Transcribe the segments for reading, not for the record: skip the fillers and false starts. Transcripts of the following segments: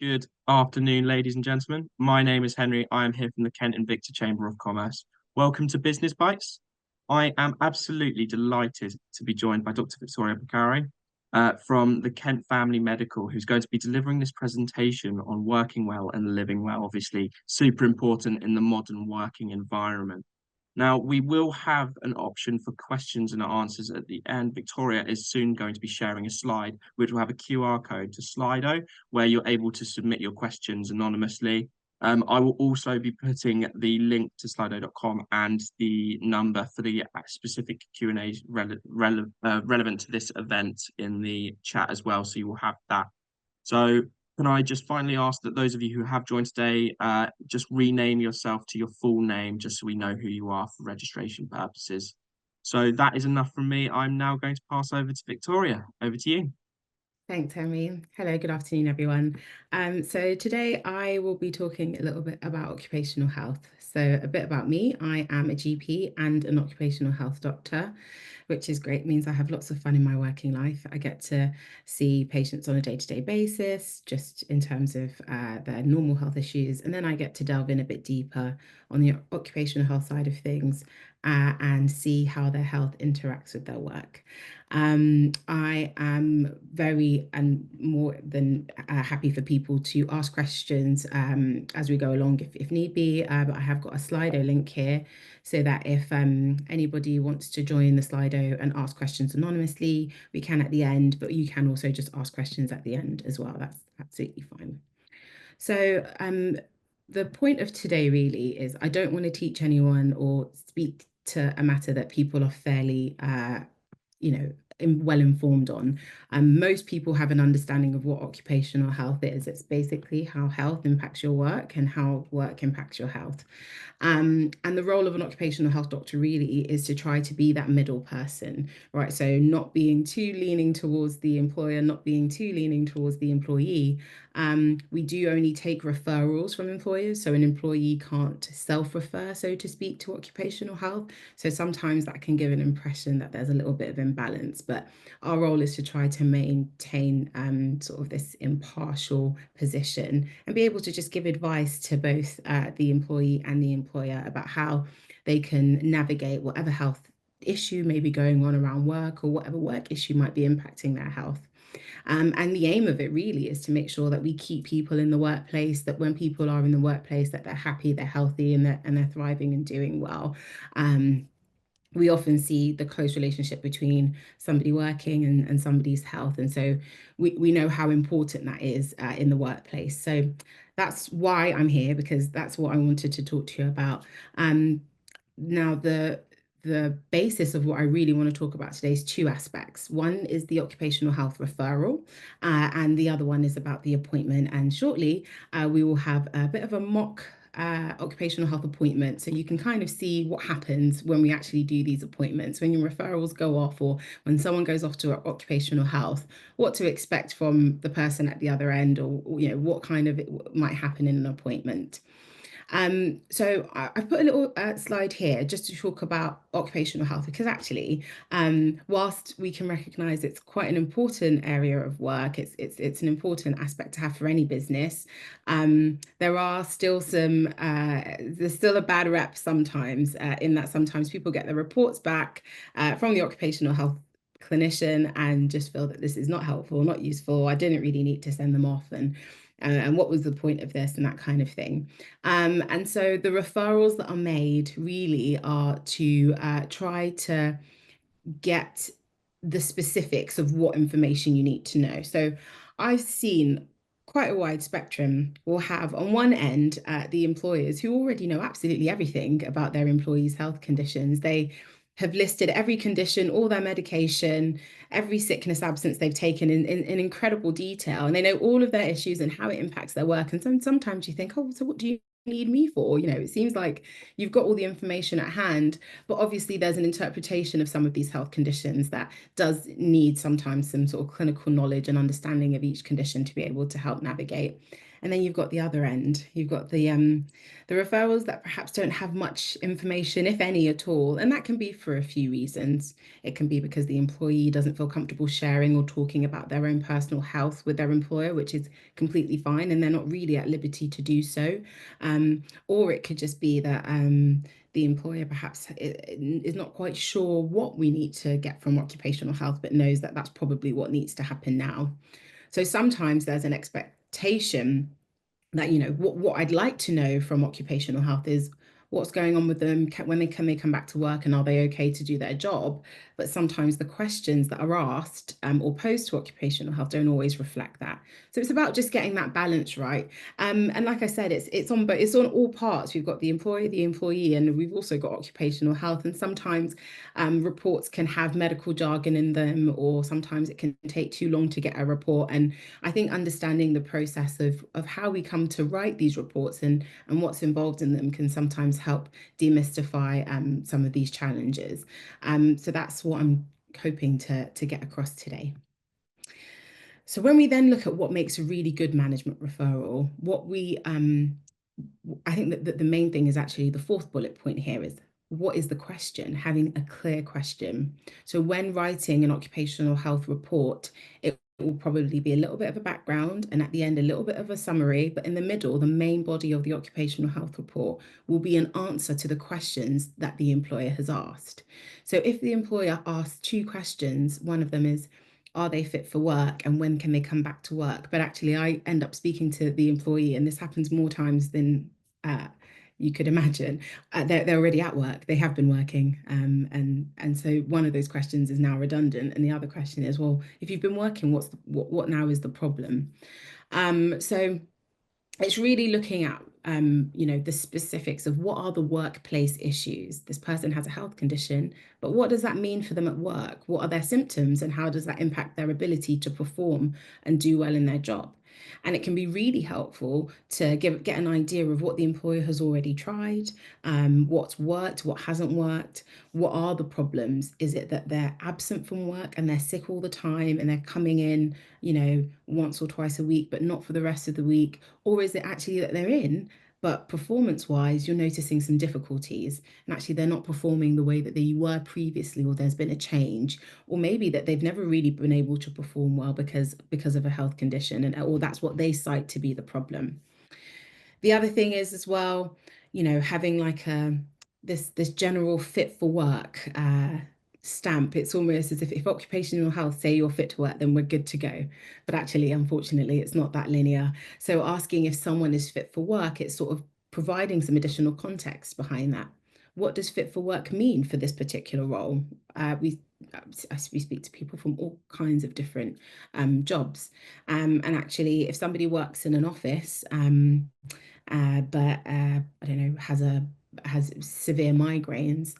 Good afternoon, ladies and gentlemen. My name is Henry. I am here from the Kent and Victor Chamber of Commerce. Welcome to Business Bites. I am absolutely delighted to be joined by Dr. Victoria Bakare from the Kent Family Medical, who's going to be delivering this presentation on working well and living well, obviously super important in the modern working environment. Now, we will have an option for questions and answers at the end. Victoria is soon going to be sharing a slide, which will have a QR code to Slido, where you're able to submit your questions anonymously. I will also be putting the link to slido.com and the number for the specific Q&As relevant to this event in the chat as well, so you will have that. So can I just finally ask that those of you who have joined today, just rename yourself to your full name, just so we know who you are for registration purposes. So that is enough from me. I'm now going to pass over to Victoria. Over to you. Thanks, Henry. Hello, good afternoon, everyone. So today I will be talking a little bit about occupational health. So a bit about me. I am a GP and an occupational health doctor, which is great. It means I have lots of fun in my working life. I get to see patients on a day-to-day basis, just in terms of their normal health issues. And then I get to delve in a bit deeper on the occupational health side of things and see how their health interacts with their work. I am very and more than happy for people to ask questions as we go along if need be. But I have got a Slido link here so that if anybody wants to join the Slido and ask questions anonymously, we can at the end, but you can also just ask questions at the end as well. That's absolutely fine. So the point of today really is I don't want to teach anyone or speak to a matter that people are fairly well informed on. Most people have an understanding of what occupational health is. It's basically how health impacts your work and how work impacts your health. And the role of an occupational health doctor really is to try to be that middle person, right? So not being too leaning towards the employer, not being too leaning towards the employee. We do only take referrals from employers, so an employee can't self-refer, so to speak, to occupational health. So sometimes that can give an impression that there's a little bit of imbalance, but our role is to try to maintain sort of this impartial position and be able to just give advice to both the employee and the employer about how they can navigate whatever health issue may be going on around work or whatever work issue might be impacting their health. And the aim of it really is to make sure that we keep people in the workplace, that when people are in the workplace, that they're happy, they're healthy, and they're thriving and doing well. We often see the close relationship between somebody working and somebody's health. And so we know how important that is in the workplace. So that's why I'm here, because that's what I wanted to talk to you about. Now, the basis of what I really want to talk about today is two aspects. One is the occupational health referral, and the other one is about the appointment. And shortly, we will have a bit of a mock occupational health appointment. So you can kind of see what happens when we actually do these appointments, when your referrals go off or when someone goes off to occupational health, what to expect from the person at the other end, or what kind of it might happen in an appointment. So I put a little slide here just to talk about occupational health, because actually, whilst we can recognise it's quite an important area of work, it's an important aspect to have for any business. There are still there's still a bad rep sometimes, in that sometimes people get their reports back from the occupational health clinician and just feel that this is not helpful, not useful. I didn't really need to send them off, and what was the point of this, and that kind of thing. And so the referrals that are made really are to try to get the specifics of what information you need to know. So I've seen quite a wide spectrum. Will have on one end the employers who already know absolutely everything about their employees' health conditions. They have listed every condition, all their medication, every sickness absence they've taken in incredible detail. And they know all of their issues and how it impacts their work. And sometimes you think, oh, so what do you need me for? It seems like you've got all the information at hand, but obviously there's an interpretation of some of these health conditions that does need sometimes some sort of clinical knowledge and understanding of each condition to be able to help navigate. And then you've got the other end. You've got the referrals that perhaps don't have much information, if any at all. And that can be for a few reasons. It can be because the employee doesn't feel comfortable sharing or talking about their own personal health with their employer, which is completely fine, and they're not really at liberty to do so. Or it could just be that the employer perhaps is not quite sure what we need to get from occupational health, but knows that that's probably what needs to happen now. So sometimes there's an expectation that, what I'd like to know from occupational health is what's going on with them, when can they come back to work, and are they okay to do their job? But sometimes the questions that are asked or posed to occupational health don't always reflect that. So it's about just getting that balance right. And like I said, it's on all parts. We've got the employer, the employee, and we've also got occupational health. And sometimes reports can have medical jargon in them, or sometimes it can take too long to get a report. And I think understanding the process of how we come to write these reports and what's involved in them can sometimes help demystify some of these challenges. So that's what I'm hoping to get across today. So when we then look at what makes a really good management referral, I think that the main thing is actually the fourth bullet point here is, what is the question? Having a clear question. So when writing an occupational health report, it will probably be a little bit of a background, and at the end, a little bit of a summary, but in the middle, the main body of the occupational health report will be an answer to the questions that the employer has asked. So if the employer asks two questions, one of them is, are they fit for work, and when can they come back to work? But actually, I end up speaking to the employee, and this happens more times than you could imagine. They're already at work. They have been working, and so one of those questions is now redundant, and the other question is, well, if you've been working, what now is the problem? So it's really looking at the specifics of what are the workplace issues. This person has a health condition, but what does that mean for them at work? What are their symptoms, and how does that impact their ability to perform and do well in their job? And it can be really helpful to get an idea of what the employer has already tried, what's worked, what hasn't worked, what are the problems? Is it that they're absent from work and they're sick all the time and they're coming in, once or twice a week, but not for the rest of the week? Or is it actually that they're in, but performance-wise, you're noticing some difficulties, and actually they're not performing the way that they were previously, or there's been a change, or maybe that they've never really been able to perform well because of a health condition, or that's what they cite to be the problem. The other thing is as well, having like this general fit for work stamp. It's almost as if occupational health say you're fit to work, then we're good to go. But actually, unfortunately, it's not that linear. So asking if someone is fit for work, it's sort of providing some additional context behind that. What does fit for work mean for this particular role? We speak to people from all kinds of different jobs. And actually, if somebody works in an office, but I don't know, has severe migraines,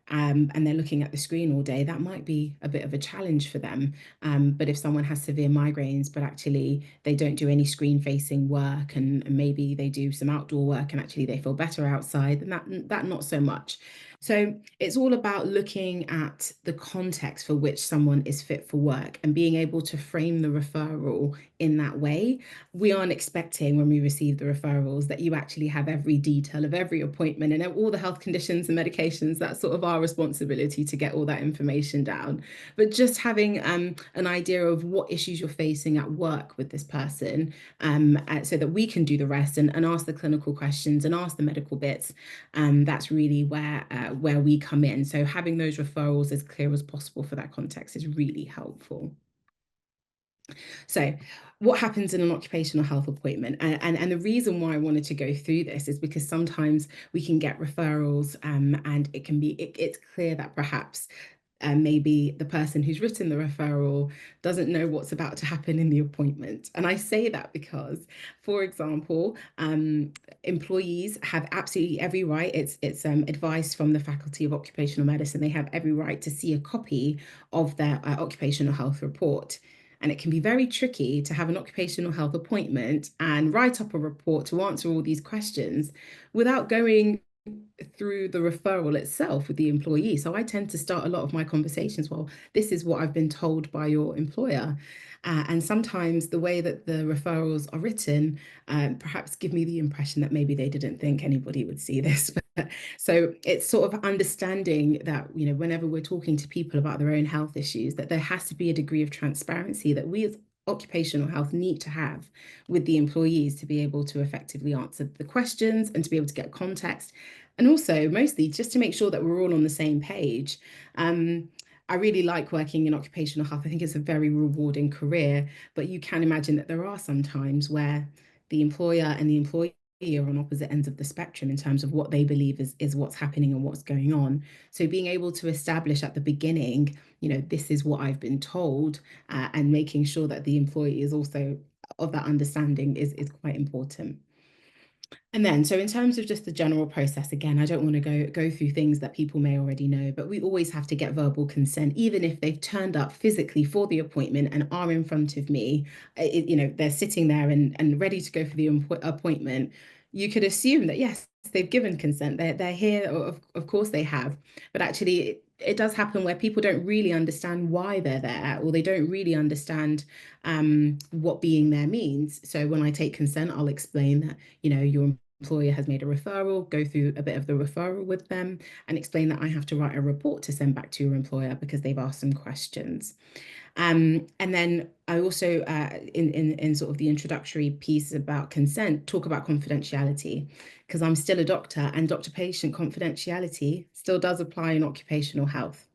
and they're looking at the screen all day, that might be a bit of a challenge for them. But if someone has severe migraines, but actually they don't do any screen-facing work, and maybe they do some outdoor work, and actually they feel better outside, then that not so much. So it's all about looking at the context for which someone is fit for work and being able to frame the referral in that way. We aren't expecting, when we receive the referrals, that you actually have every detail of every appointment and all the health conditions and medications. That's sort of our responsibility to get all that information down. But just having an idea of what issues you're facing at work with this person, so that we can do the rest and ask the clinical questions and ask the medical bits. That's really where we come in. So having those referrals as clear as possible for that context is really helpful. So what happens in an occupational health appointment? And the reason why I wanted to go through this is because sometimes we can get referrals, and it's clear that perhaps maybe the person who's written the referral doesn't know what's about to happen in the appointment. And I say that because, for example, employees have absolutely every right. It's advice from the Faculty of Occupational Medicine. They have every right to see a copy of their occupational health report. And it can be very tricky to have an occupational health appointment and write up a report to answer all these questions without going through the referral itself with the employee. So I tend to start a lot of my conversations, well, this is what I've been told by your employer. And sometimes the way that the referrals are written perhaps give me the impression that maybe they didn't think anybody would see this. So it's sort of understanding that, whenever we're talking to people about their own health issues, that there has to be a degree of transparency that we as occupational health need to have with the employees to be able to effectively answer the questions and to be able to get context. And also, mostly, just to make sure that we're all on the same page. I really like working in occupational health. I think it's a very rewarding career, but you can imagine that there are some times where the employer and the employee are on opposite ends of the spectrum in terms of what they believe is what's happening and what's going on. So being able to establish at the beginning, this is what I've been told, and making sure that the employee is also of that understanding is quite important. And then, so in terms of just the general process, again, I don't want to go through things that people may already know, but we always have to get verbal consent, even if they've turned up physically for the appointment and are in front of me. They're sitting there and ready to go for the appointment. You could assume that yes, they've given consent. They're here. Of course they have, but actually. It does happen where people don't really understand why they're there, or they don't really understand what being there means. So when I take consent, I'll explain that, your employer has made a referral, go through a bit of the referral with them and explain that I have to write a report to send back to your employer because they've asked some questions. And then I also, in sort of the introductory piece about consent, talk about confidentiality, because I'm still a doctor and doctor-patient confidentiality still does apply in occupational health.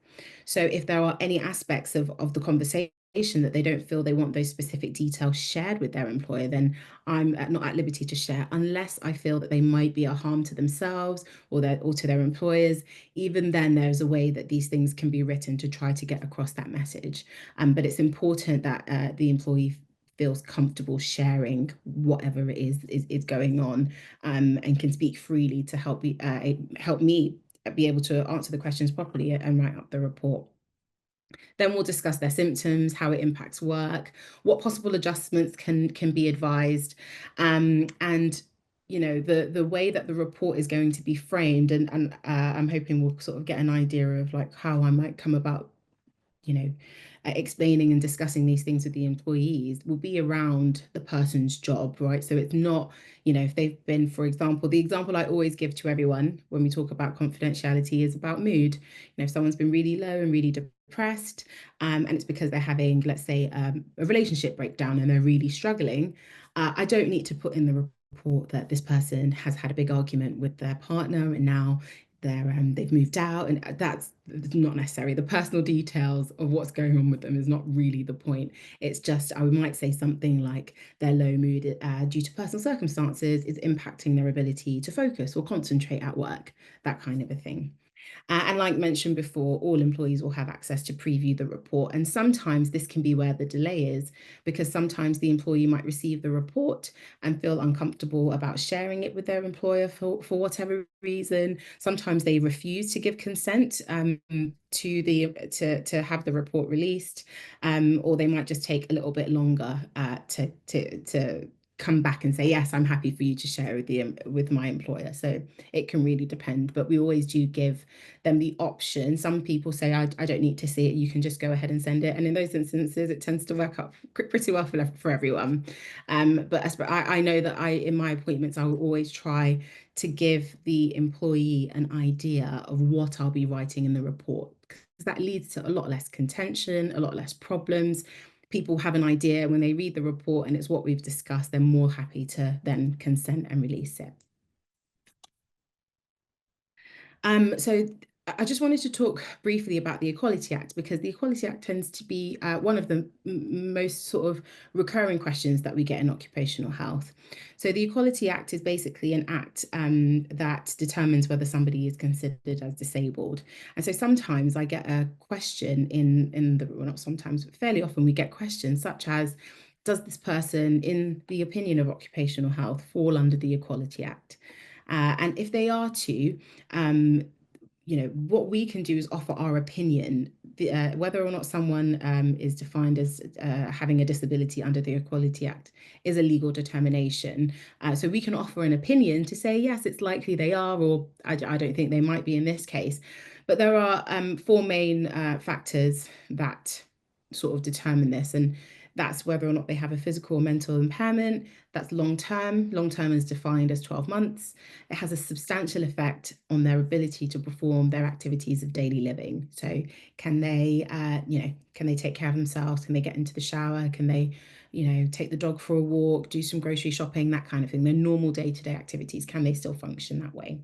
So if there are any aspects of the conversation that they don't feel they want those specific details shared with their employer, then I'm not at liberty to share unless I feel that they might be a harm to themselves or to their employers. Even then, there's a way that these things can be written to try to get across that message. But it's important that the employee feels comfortable sharing whatever it is going on, and can speak freely to help me be able to answer the questions properly and write up the report. Then we'll discuss their symptoms, how it impacts work, what possible adjustments can be advised, and the way that the report is going to be framed, and I'm hoping we'll sort of get an idea of like how I might come about explaining and discussing these things with the employees will be around the person's job, right? So it's not, if they've been, for example, the example I always give to everyone when we talk about confidentiality is about mood. If someone's been really low and really depressed, and it's because they're having, let's say, a relationship breakdown and they're really struggling, I don't need to put in the report that this person has had a big argument with their partner and now they've moved out, and that's not necessary. The personal details of what's going on with them is not really the point. It's just I might say something like their low mood due to personal circumstances is impacting their ability to focus or concentrate at work, that kind of a thing. And like mentioned before, all employees will have access to preview the report. And sometimes this can be where the delay is, because sometimes the employee might receive the report and feel uncomfortable about sharing it with their employer for whatever reason. Sometimes they refuse to give consent to have the report released, or they might just take a little bit longer to come back and say, yes, I'm happy for you to share with my employer. So it can really depend, but we always do give them the option. Some people say, I don't need to see it, you can just go ahead and send it. And in those instances, it tends to work out pretty well for everyone. But I know that in my appointments, I will always try to give the employee an idea of what I'll be writing in the report, because that leads to a lot less contention, a lot less problems. People have an idea when they read the report and it's what we've discussed, they're more happy to then consent and release it. So I just wanted to talk briefly about the Equality Act, because the Equality Act tends to be one of the most sort of recurring questions that we get in occupational health. So the Equality Act is basically an act that determines whether somebody is considered as disabled. And so sometimes I get a question well, not sometimes, but fairly often we get questions such as, does this person, in the opinion of occupational health, fall under the Equality Act? And if they are to, what we can do is offer our opinion whether or not someone is defined as having a disability under the Equality Act is a legal determination. So we can offer an opinion to say, yes, it's likely they are, or I don't think they might be in this case. But there are four main factors that sort of determine this. And that's whether or not they have a physical or mental impairment. That's long term. Long term is defined as 12 months. It has a substantial effect on their ability to perform their activities of daily living. So can they, can they take care of themselves? Can they get into the shower? Can they, take the dog for a walk, do some grocery shopping, that kind of thing? Their normal day-to-day activities, can they still function that way?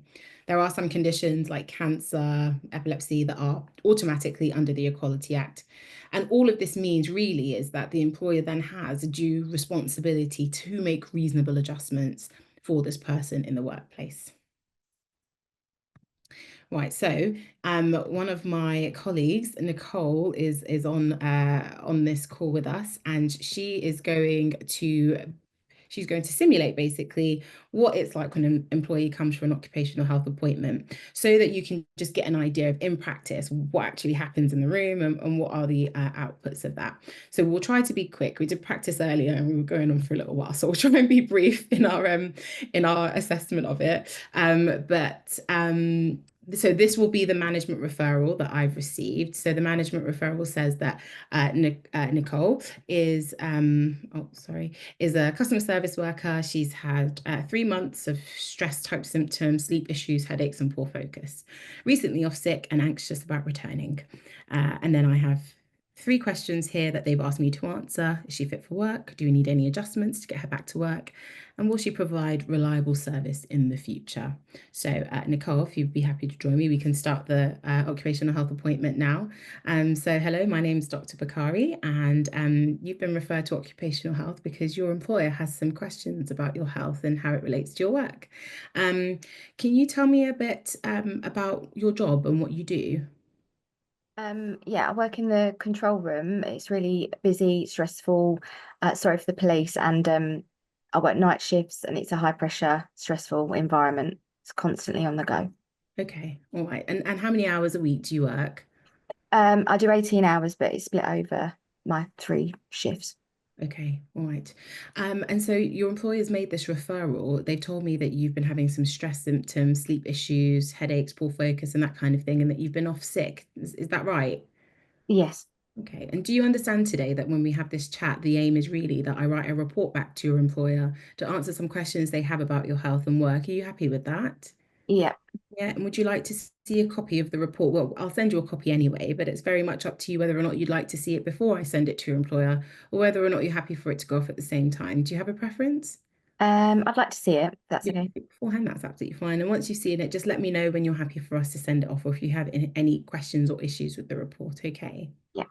There are some conditions like cancer, epilepsy that are automatically under the Equality Act. And all of this means really is that the employer then has a due responsibility to make reasonable adjustments for this person in the workplace. Right, so one of my colleagues, Nicole, is on this call with us, and she's going to simulate basically what it's like when an employee comes for an occupational health appointment, so that you can just get an idea of, in practice, what actually happens in the room and what are the outputs of that. So we'll try to be quick. We did practice earlier and we were going on for a little while, so we'll try and be brief in our assessment of it. So this will be the management referral that I've received. So the management referral says that Nicole is is a customer service worker. She's had 3 months of stress type symptoms, sleep issues, headaches, and poor focus. Recently off sick and anxious about returning. And then I have 3 questions here that they've asked me to answer. Is she fit for work? Do we need any adjustments to get her back to work? And will she provide reliable service in the future? So Nicole, if you'd be happy to join me, we can start the occupational health appointment now. So hello, my name is Dr. Bakare, and you've been referred to occupational health because your employer has some questions about your health and how it relates to your work. Can you tell me a bit about your job and what you do? Yeah, I work in the control room. It's really busy, stressful. Sorry for the police, and I work night shifts, and it's a high pressure, stressful environment. It's constantly on the go. Okay, all right. And how many hours a week do you work? I do 18 hours, but it's split over my 3 shifts. Okay, all right. And so your employer's made this referral. They've told me that you've been having some stress symptoms, sleep issues, headaches, poor focus, and that kind of thing, and that you've been off sick. Is that right? Yes, Okay. And do you understand today that when we have this chat, the aim is really that I write a report back to your employer to answer some questions they have about your health and work? Are you happy with that? yeah. Yeah, and would you like to see a copy of the report? Well, I'll send you a copy anyway, but it's very much up to you whether or not you'd like to see it before I send it to your employer, or whether or not you're happy for it to go off at the same time. Do you have a preference? I'd like to see it. That's Yeah, okay. beforehand, that's absolutely fine. And once you've seen it, just let me know when you're happy for us to send it off, or if you have any questions or issues with the report, okay? Yeah.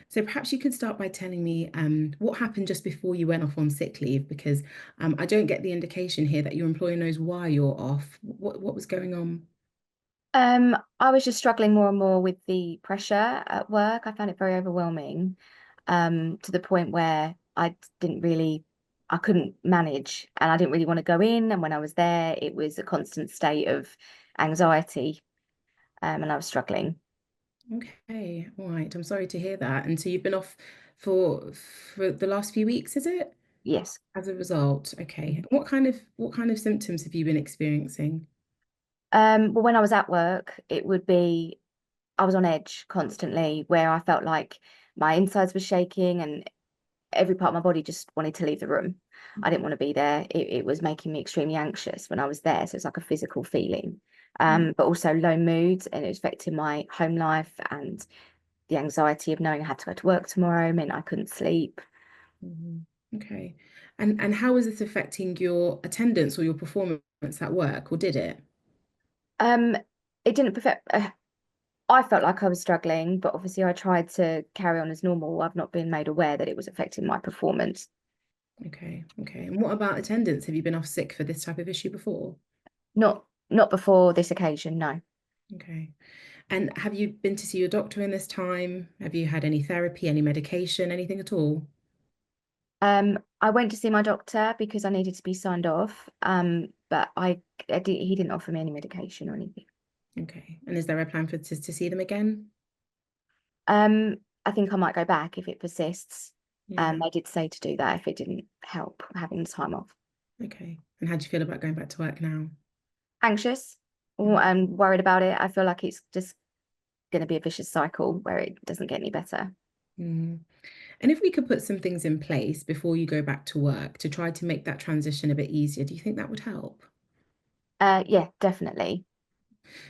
So perhaps you could start by telling me what happened just before you went off on sick leave, because I don't get the indication here that your employer knows why you're off. What was going on? I was just struggling more and more with the pressure at work. I found it very overwhelming, to the point where I couldn't manage, and I didn't really want to go in. And when I was there, it was a constant state of anxiety, and I was struggling. Okay, all right. I'm sorry to hear that. And so you've been off for the last few weeks, is it? Yes. As a result, okay. What kind of symptoms have you been experiencing? Well, when I was at work, I was on edge constantly, where I felt like my insides were shaking and every part of my body just wanted to leave the room. I didn't want to be there. It was making me extremely anxious when I was there. So it's like a physical feeling, but also low moods, and it was affecting my home life, and the anxiety of knowing I had to go to work tomorrow meant I couldn't sleep. Mhm. Okay. And how is this affecting your attendance or your performance at work, or did it? Um, it didn't perfect. I felt like I was struggling, but obviously I tried to carry on as normal. I've not been made aware that it was affecting my performance. Okay, okay. And what about attendance? Have you been off sick for this type of issue before? Not before this occasion, no. Okay. And have you been to see your doctor in this time? Have you had any therapy, any medication, anything at all? I went to see my doctor because I needed to be signed off. But he didn't offer me any medication or anything. Okay. And is there a plan to see them again? I think I might go back if it persists. Yeah. They did say to do that if it didn't help having the time off. Okay. And how do you feel about going back to work now? Anxious and worried about it. I feel like it's just going to be a vicious cycle where it doesn't get any better. Mm. And if we could put some things in place before you go back to work to try to make that transition a bit easier, do you think that would help? Yeah, definitely.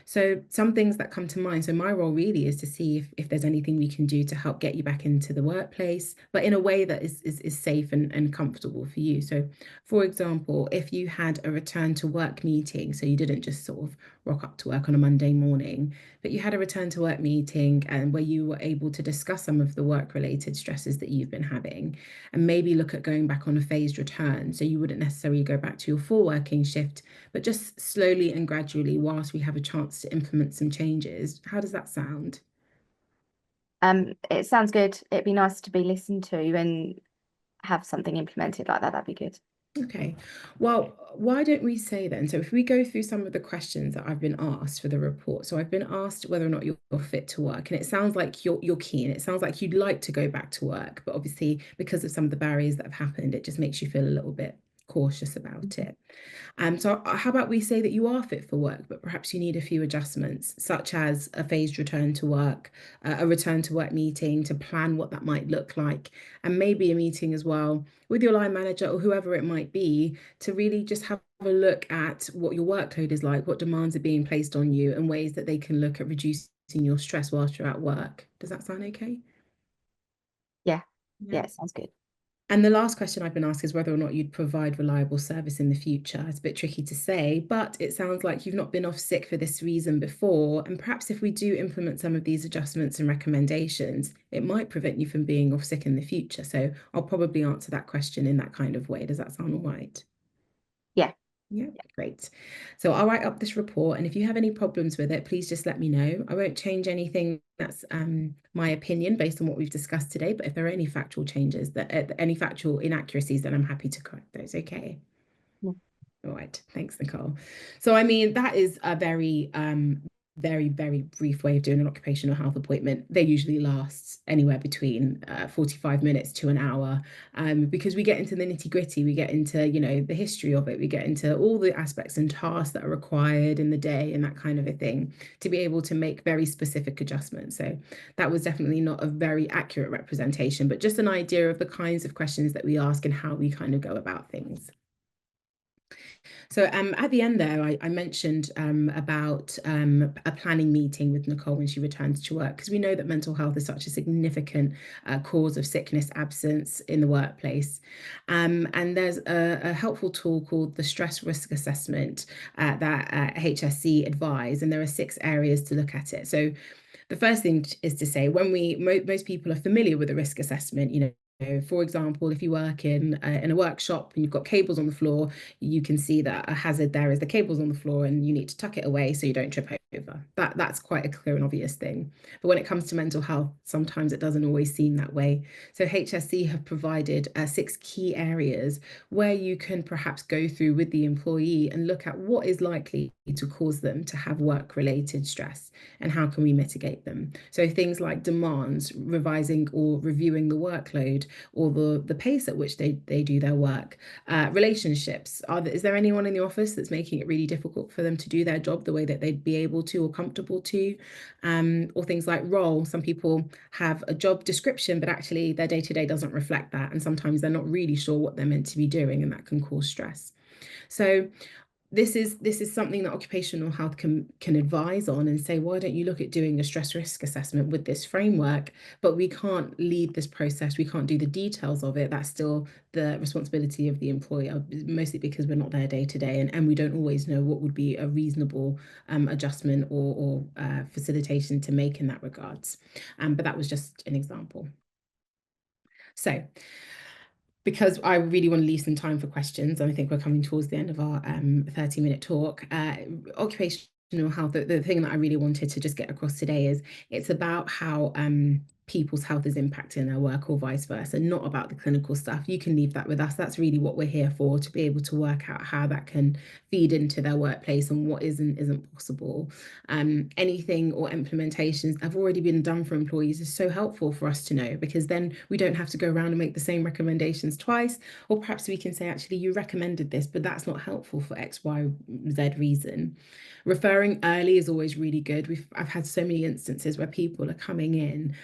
So some things that come to mind. So my role really is to see if there's anything we can do to help get you back into the workplace, but in a way that is safe and comfortable for you. So for example, if you had a return to work meeting, so you didn't just sort of rock up to work on a Monday morning, but you had a return to work meeting and where you were able to discuss some of the work related stresses that you've been having and maybe look at going back on a phased return. So you wouldn't necessarily go back to your full working shift, but just slowly and gradually whilst we have a chance to implement some changes. How does that sound? It sounds good. It'd be nice to be listened to and have something implemented like that. That'd be good. Okay, well, why don't we say then, so if we go through some of the questions that I've been asked for the report. So I've been asked whether or not you're fit to work, and it sounds like you're keen. It sounds like you'd like to go back to work, but obviously because of some of the barriers that have happened, it just makes you feel a little bit cautious about it. So how about we say that you are fit for work, but perhaps you need a few adjustments, such as a phased return to work, a return to work meeting to plan what that might look like, and maybe a meeting as well with your line manager or whoever it might be to really just have a look at what your workload is like, what demands are being placed on you, and ways that they can look at reducing your stress whilst you're at work. Does that sound okay? Yeah, it sounds good. And the last question I've been asked is whether or not you'd provide reliable service in the future. It's a bit tricky to say, but it sounds like you've not been off sick for this reason before. And perhaps if we do implement some of these adjustments and recommendations, it might prevent you from being off sick in the future. So I'll probably answer that question in that kind of way. Does that sound all right? Yeah. Yeah, great. So I'll write up this report, and if you have any problems with it, please just let me know. I won't change anything. That's my opinion based on what we've discussed today. But if there are any factual changes, any factual inaccuracies, then I'm happy to correct those. Okay. Yeah. All right. Thanks, Nicole. So I mean, that is a very very, very brief way of doing an occupational health appointment. They usually last anywhere between 45 minutes to an hour, because we get into the nitty gritty, we get into, you know, the history of it, we get into all the aspects and tasks that are required in the day and that kind of a thing to be able to make very specific adjustments. So that was definitely not a very accurate representation, but just an idea of the kinds of questions that we ask and how we kind of go about things. So at the end there, I mentioned about a planning meeting with Nicole when she returns to work, because we know that mental health is such a significant cause of sickness absence in the workplace. And there's a helpful tool called the Stress Risk Assessment that HSC advise, and there are 6 areas to look at it. So the first thing is to say, when most people are familiar with a risk assessment, you know, for example, if you work in a workshop and you've got cables on the floor, you can see that a hazard there is the cables on the floor and you need to tuck it away so you don't trip over. That's quite a clear and obvious thing. But when it comes to mental health, sometimes it doesn't always seem that way. So HSC have provided 6 key areas where you can perhaps go through with the employee and look at what is likely to cause them to have work-related stress and how can we mitigate them. So things like demands, revising or reviewing the workload, or the pace at which they do their work. Relationships, is there anyone in the office that's making it really difficult for them to do their job the way that they'd be able to or comfortable to? Or things like role. Some people have a job description, but actually their day-to-day doesn't reflect that. And sometimes they're not really sure what they're meant to be doing, and that can cause stress. So this is something that occupational health can advise on and say, why don't you look at doing a stress risk assessment with this framework? But we can't lead this process. We can't do the details of it. That's still the responsibility of the employer, mostly because we're not there day to day, and we don't always know what would be a reasonable adjustment or facilitation to make in that regards. But that was just an example. So, because I really want to leave some time for questions, and I think we're coming towards the end of our 30-minute talk. Occupational health, the thing that I really wanted to just get across today is it's about how people's health is impacting their work or vice versa, not about the clinical stuff. You can leave that with us. That's really what we're here for, to be able to work out how that can feed into their workplace and what isn't possible. Anything or implementations have already been done for employees is so helpful for us to know, because then we don't have to go around and make the same recommendations twice, or perhaps we can say, actually, you recommended this, but that's not helpful for X, Y, Z reason. Referring early is always really good. I've had so many instances where people are coming in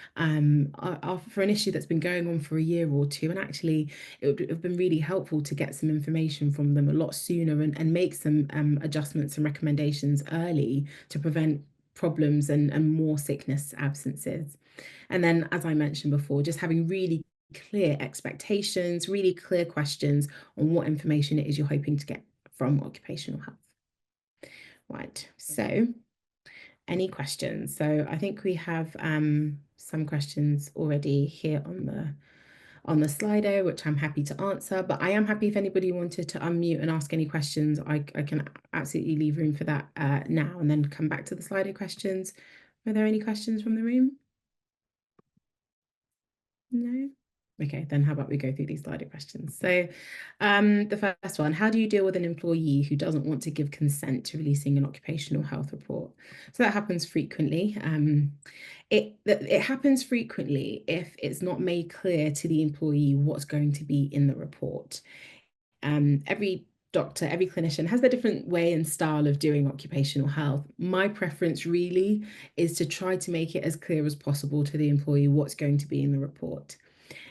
for an issue that's been going on for a year or two, and actually it would have been really helpful to get some information from them a lot sooner and make some adjustments and recommendations early to prevent problems and more sickness absences. And then, as I mentioned before, just having really clear expectations, really clear questions on what information it is you're hoping to get from occupational health. Right, so any questions? So I think we have some questions already here on the Slido, which I'm happy to answer, but I am happy if anybody wanted to unmute and ask any questions, I can absolutely leave room for that now and then come back to the Slido questions. Are there any questions from the room? No? Okay, then how about we go through these Slido questions? So the first one, how do you deal with an employee who doesn't want to give consent to releasing an occupational health report? So that happens frequently. It happens frequently if it's not made clear to the employee what's going to be in the report. Every doctor, every clinician has their different way and style of doing occupational health. My preference really is to try to make it as clear as possible to the employee what's going to be in the report.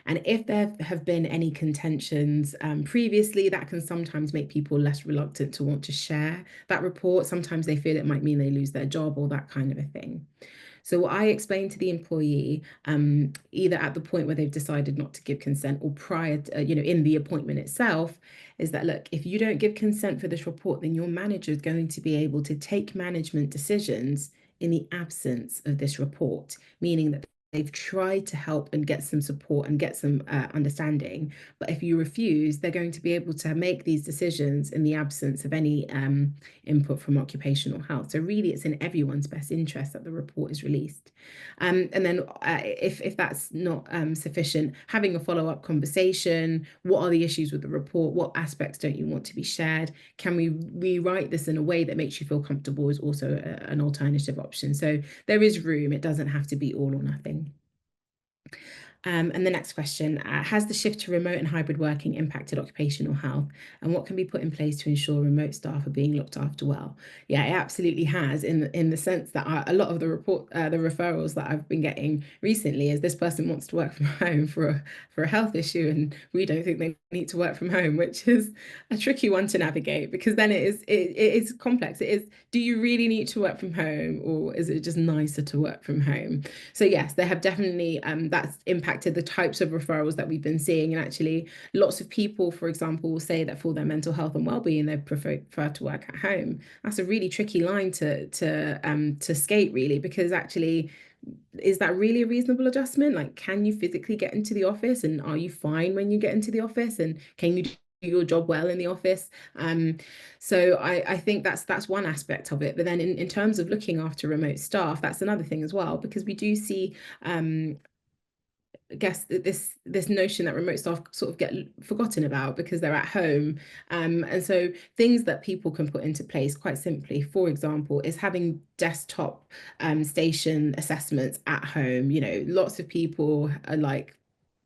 And if there have been any contentions previously, that can sometimes make people less reluctant to want to share that report. Sometimes they feel it might mean they lose their job or that kind of a thing. So what I explain to the employee, either at the point where they've decided not to give consent or prior to, in the appointment itself, is that, look, if you don't give consent for this report, then your manager is going to be able to take management decisions in the absence of this report, meaning that they've tried to help and get some support and get some understanding. But if you refuse, they're going to be able to make these decisions in the absence of any input from occupational health. So really, it's in everyone's best interest that the report is released. And then if that's not sufficient, having a follow-up conversation. What are the issues with the report? What aspects don't you want to be shared? Can we rewrite this in a way that makes you feel comfortable is also an alternative option. So there is room. It doesn't have to be all or nothing. And the next question, has the shift to remote and hybrid working impacted occupational health? And what can be put in place to ensure remote staff are being looked after well? Yeah, it absolutely has, in the sense that a lot of the referrals that I've been getting recently is this person wants to work from home for a health issue, and we don't think they need to work from home, which is a tricky one to navigate, because then it is complex. It is, do you really need to work from home, or is it just nicer to work from home? So yes, there have definitely that's impacted the types of referrals that we've been seeing. And actually, lots of people, for example, will say that for their mental health and well-being, they prefer to work at home. That's a really tricky line to skate, really, because actually, is that really a reasonable adjustment? Like, can you physically get into the office, and are you fine when you get into the office, and can you do your job well in the office? So I think that's one aspect of it. But then in terms of looking after remote staff, that's another thing as well, because we do see I guess this notion that remote staff sort of get forgotten about because they're at home. And so things that people can put into place quite simply, for example, is having desktop station assessments at home. Lots of people are like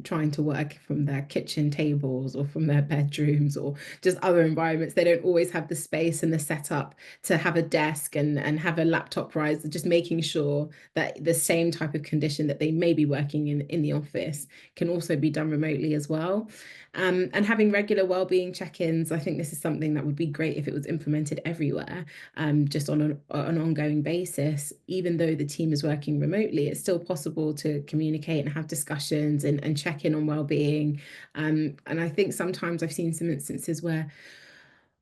trying to work from their kitchen tables or from their bedrooms or just other environments. They don't always have the space and the setup to have a desk and have a laptop rise, just making sure that the same type of condition that they may be working in the office can also be done remotely as well. And having regular wellbeing check-ins, I think this is something that would be great if it was implemented everywhere, just on an ongoing basis. Even though the team is working remotely, it's still possible to communicate and have discussions and check in on well-being. And I think sometimes I've seen some instances where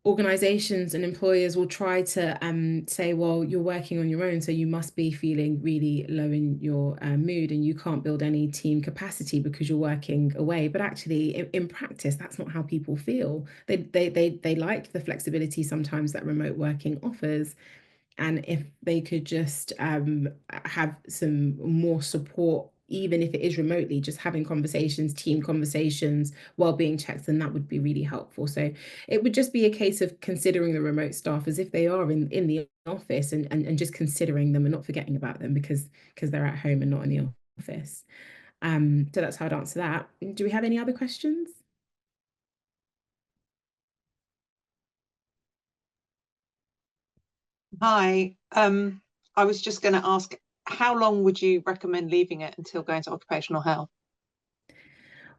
organizations and employers will try to say, well, you're working on your own, so you must be feeling really low in your mood, and you can't build any team capacity because you're working away. But actually, in practice, that's not how people feel. They like the flexibility sometimes that remote working offers. And if they could just have some more support even if it is remotely, just having conversations, team conversations, well-being checks, then that would be really helpful. So it would just be a case of considering the remote staff as if they are in the office, and just considering them and not forgetting about them because they're at home and not in the office. So that's how I'd answer that. Do we have any other questions? Hi, I was just going to ask, how long would you recommend leaving it until going to occupational health?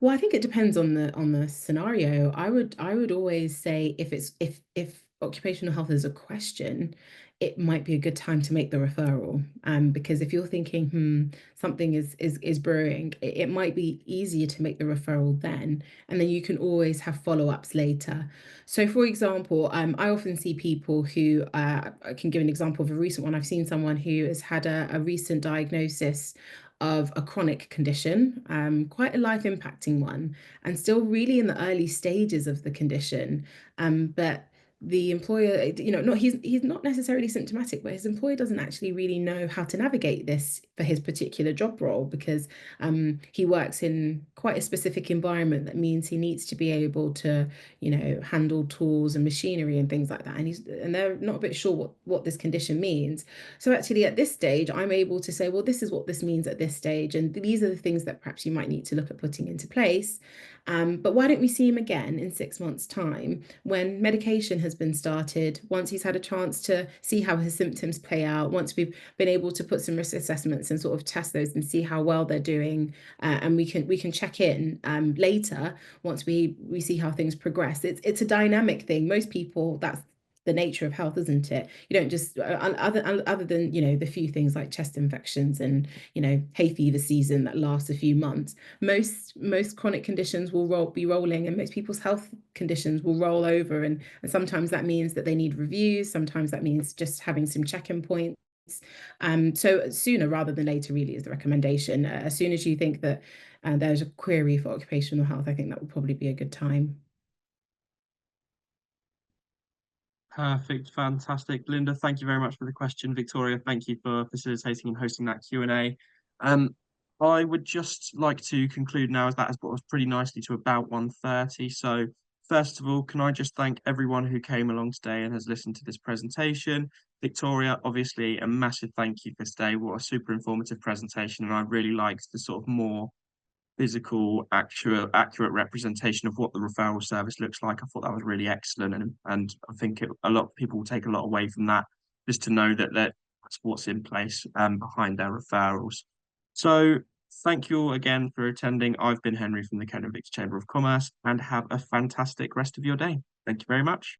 Well, I think it depends on the scenario. I would always say if occupational health is a question, it might be a good time to make the referral. Because if you're thinking, something is brewing, it might be easier to make the referral then, and then you can always have follow-ups later. So, for example, I often see people who I can give an example of a recent one. I've seen someone who has had a recent diagnosis of a chronic condition, quite a life impacting one, and still really in the early stages of the condition. But the employer, not he's not necessarily symptomatic, but his employer doesn't actually really know how to navigate this for his particular job role, because he works in quite a specific environment that means he needs to be able to, handle tools and machinery and things like that. And they're not a bit sure what this condition means. So actually at this stage, I'm able to say, well, this is what this means at this stage. And these are the things that perhaps you might need to look at putting into place. But why don't we see him again in 6 months' time when medication has been started, once he's had a chance to see how his symptoms play out, once we've been able to put some risk assessments and sort of test those and see how well they're doing, and we can check in later once we see how things progress. It's a dynamic thing. Most people, that's the nature of health, isn't it? You don't just other than the few things like chest infections and hay fever season that lasts a few months. Most chronic conditions will be rolling, and most people's health conditions will roll over, and sometimes that means that they need reviews. Sometimes that means just having some check-in points. So sooner rather than later really is the recommendation. As soon as you think that there's a query for occupational health, I think that would probably be a good time. Perfect, fantastic. Linda, thank you very much for the question. Victoria, thank you for facilitating and hosting that Q&A. I would just like to conclude now, as that has brought us pretty nicely to about 1:30. So first of all, can I just thank everyone who came along today and has listened to this presentation. Victoria, obviously a massive thank you for today. What a super informative presentation, and I really liked the sort of more physical, accurate representation of what the referral service looks like. I thought that was really excellent, and I think a lot of people will take a lot away from that, just to know that that's what's in place behind their referrals. So thank you all again for attending. I've been Henry from the Kent and Victor Chamber of Commerce, and have a fantastic rest of your day. Thank you very much.